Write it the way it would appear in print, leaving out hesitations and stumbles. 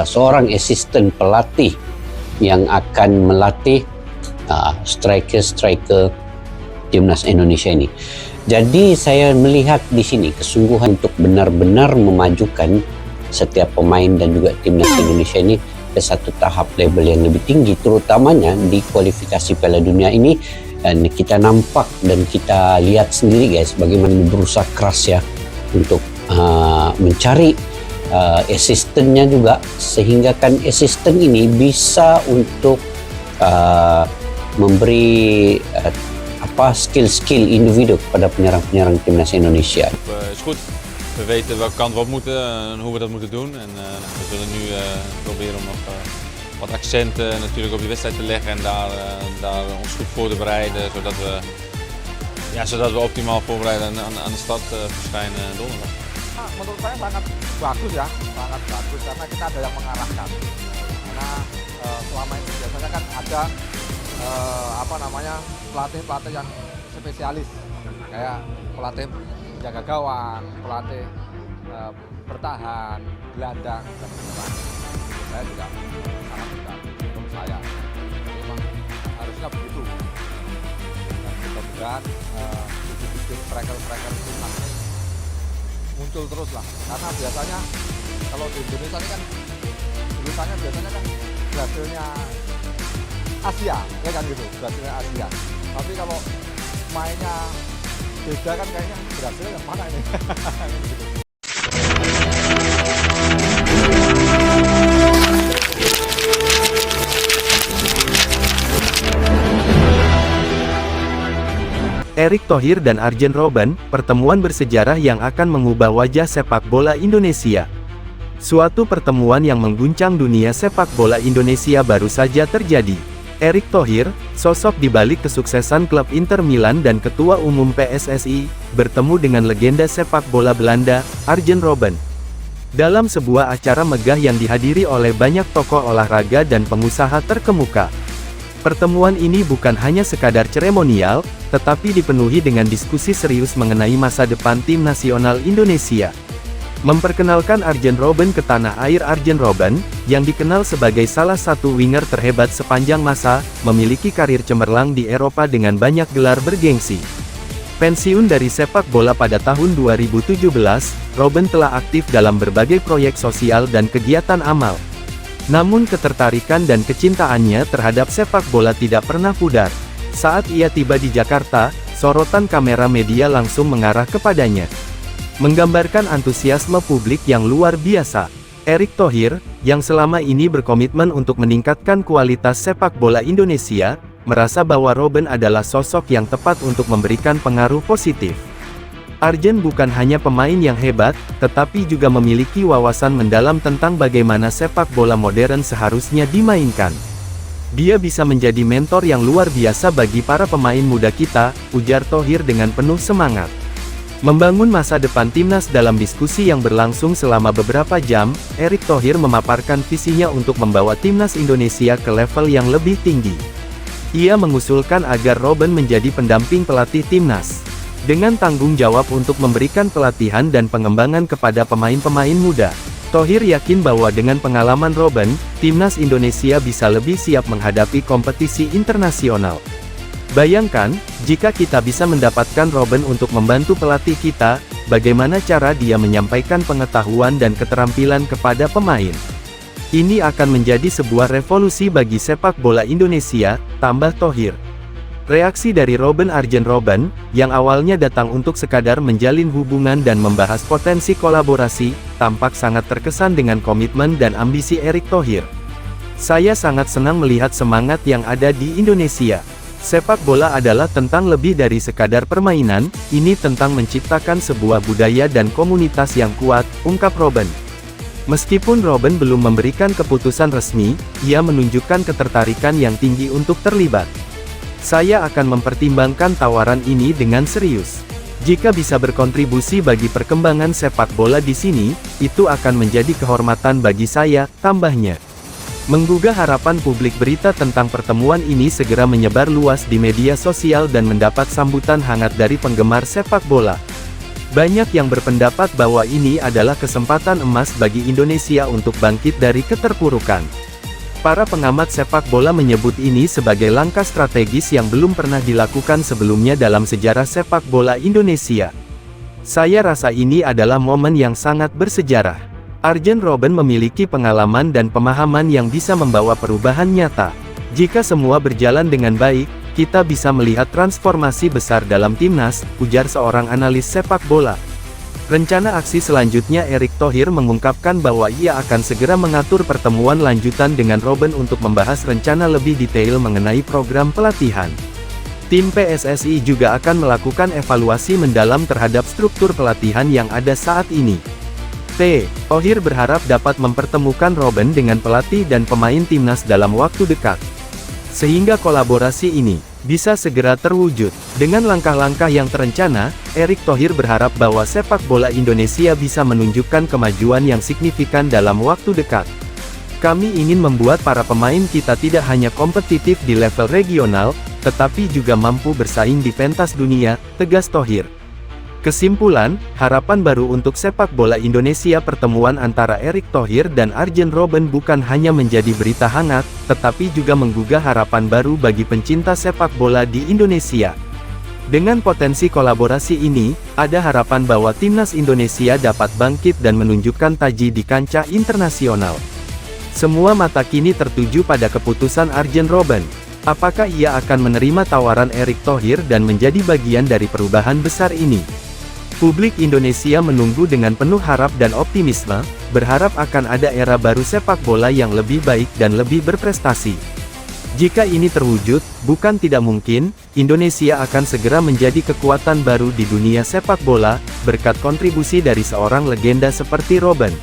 seorang asisten pelatih yang akan melatih striker-striker timnas Indonesia ini. Jadi saya melihat di sini kesungguhan untuk benar-benar memajukan setiap pemain dan juga timnas Indonesia ini ke satu tahap level yang lebih tinggi, terutamanya di kualifikasi Piala Dunia ini. Dan kita nampak dan kita lihat sendiri guys, bagaimana berusaha keras ya untuk mencari asistennya juga, sehingga kan asisten ini bisa untuk memberi skill-skill individu kepada penyerang-penyerang timnas Indonesia. Is goed. We weten welke kant we op moeten en hoe we dat moeten doen. En we zullen nu proberen om nog wat accenten natuurlijk op die wedstrijd te leggen en daar ons goed voor te bereiden, zodat we optimaal voorbereid aan de start verschijnen donderdag. Menurut saya sangat bagus ya, sangat bagus karena kita ada yang mengarahkan. Karena selama ini biasanya kan ada pelatih-pelatih yang spesialis, kayak pelatih jaga gawang, pelatih bertahan, gelandang dan sebagainya. Saya juga sangat suka menurut saya. Memang harusnya begitu. Dan mudah-mudahan bibit-bibit striker-striker timnas ini muncul terus lah. Karena biasanya kalau di Indonesia ini kan tulisannya biasanya kan Brasilnya Asia, ya kan gitu, Brasilnya Asia. Tapi kalau mainnya beda kan kayaknya Brasil yang mana ini? Gitu. Erick Thohir dan Arjen Robben, pertemuan bersejarah yang akan mengubah wajah sepak bola Indonesia. Suatu pertemuan yang mengguncang dunia sepak bola Indonesia baru saja terjadi. Erick Thohir, sosok di balik kesuksesan klub Inter Milan dan Ketua Umum PSSI, bertemu dengan legenda sepak bola Belanda, Arjen Robben. Dalam sebuah acara megah yang dihadiri oleh banyak tokoh olahraga dan pengusaha terkemuka. Pertemuan ini bukan hanya sekadar seremonial, tetapi dipenuhi dengan diskusi serius mengenai masa depan tim nasional Indonesia. Memperkenalkan Arjen Robben ke tanah air. Arjen Robben, yang dikenal sebagai salah satu winger terhebat sepanjang masa, memiliki karir cemerlang di Eropa dengan banyak gelar bergengsi. Pensiun dari sepak bola pada tahun 2017, Robben telah aktif dalam berbagai proyek sosial dan kegiatan amal. Namun ketertarikan dan kecintaannya terhadap sepak bola tidak pernah pudar. Saat ia tiba di Jakarta, sorotan kamera media langsung mengarah kepadanya. Menggambarkan antusiasme publik yang luar biasa. Erick Thohir, yang selama ini berkomitmen untuk meningkatkan kualitas sepak bola Indonesia, merasa bahwa Robben adalah sosok yang tepat untuk memberikan pengaruh positif. Arjen bukan hanya pemain yang hebat, tetapi juga memiliki wawasan mendalam tentang bagaimana sepak bola modern seharusnya dimainkan. Dia bisa menjadi mentor yang luar biasa bagi para pemain muda kita, ujar Thohir dengan penuh semangat. Membangun masa depan timnas. Dalam diskusi yang berlangsung selama beberapa jam, Erick Thohir memaparkan visinya untuk membawa timnas Indonesia ke level yang lebih tinggi. Ia mengusulkan agar Robben menjadi pendamping pelatih timnas, dengan tanggung jawab untuk memberikan pelatihan dan pengembangan kepada pemain-pemain muda. Thohir yakin bahwa dengan pengalaman Robben, timnas Indonesia bisa lebih siap menghadapi kompetisi internasional. Bayangkan, jika kita bisa mendapatkan Robben untuk membantu pelatih kita, bagaimana cara dia menyampaikan pengetahuan dan keterampilan kepada pemain. Ini akan menjadi sebuah revolusi bagi sepak bola Indonesia, tambah Thohir. Reaksi dari Arjen Robben, yang awalnya datang untuk sekadar menjalin hubungan dan membahas potensi kolaborasi, tampak sangat terkesan dengan komitmen dan ambisi Erick Thohir. Saya sangat senang melihat semangat yang ada di Indonesia. Sepak bola adalah tentang lebih dari sekadar permainan, ini tentang menciptakan sebuah budaya dan komunitas yang kuat, ungkap Robben. Meskipun Robben belum memberikan keputusan resmi, ia menunjukkan ketertarikan yang tinggi untuk terlibat. Saya akan mempertimbangkan tawaran ini dengan serius. Jika bisa berkontribusi bagi perkembangan sepak bola di sini, itu akan menjadi kehormatan bagi saya, tambahnya. Menggugah harapan publik, berita tentang pertemuan ini segera menyebar luas di media sosial dan mendapat sambutan hangat dari penggemar sepak bola. Banyak yang berpendapat bahwa ini adalah kesempatan emas bagi Indonesia untuk bangkit dari keterpurukan. Para pengamat sepak bola menyebut ini sebagai langkah strategis yang belum pernah dilakukan sebelumnya dalam sejarah sepak bola Indonesia. Saya rasa ini adalah momen yang sangat bersejarah. Arjen Robben memiliki pengalaman dan pemahaman yang bisa membawa perubahan nyata. Jika semua berjalan dengan baik, kita bisa melihat transformasi besar dalam timnas, ujar seorang analis sepak bola. Rencana aksi selanjutnya Erick Thohir mengungkapkan bahwa ia akan segera mengatur pertemuan lanjutan dengan Robben untuk membahas rencana lebih detail mengenai program pelatihan. Tim PSSI juga akan melakukan evaluasi mendalam terhadap struktur pelatihan yang ada saat ini. Thohir berharap dapat mempertemukan Robben dengan pelatih dan pemain timnas dalam waktu dekat, sehingga kolaborasi ini bisa segera terwujud. Dengan langkah-langkah yang terencana, Erick Thohir berharap bahwa sepak bola Indonesia bisa menunjukkan kemajuan yang signifikan dalam waktu dekat. Kami ingin membuat para pemain kita tidak hanya kompetitif di level regional, tetapi juga mampu bersaing di pentas dunia, tegas Thohir. Kesimpulan, harapan baru untuk sepak bola Indonesia. Pertemuan antara Erick Thohir dan Arjen Robben bukan hanya menjadi berita hangat, tetapi juga menggugah harapan baru bagi pencinta sepak bola di Indonesia. Dengan potensi kolaborasi ini, ada harapan bahwa timnas Indonesia dapat bangkit dan menunjukkan taji di kancah internasional. Semua mata kini tertuju pada keputusan Arjen Robben. Apakah ia akan menerima tawaran Erick Thohir dan menjadi bagian dari perubahan besar ini? Publik Indonesia menunggu dengan penuh harap dan optimisme, berharap akan ada era baru sepak bola yang lebih baik dan lebih berprestasi. Jika ini terwujud, bukan tidak mungkin, Indonesia akan segera menjadi kekuatan baru di dunia sepak bola, berkat kontribusi dari seorang legenda seperti Robben.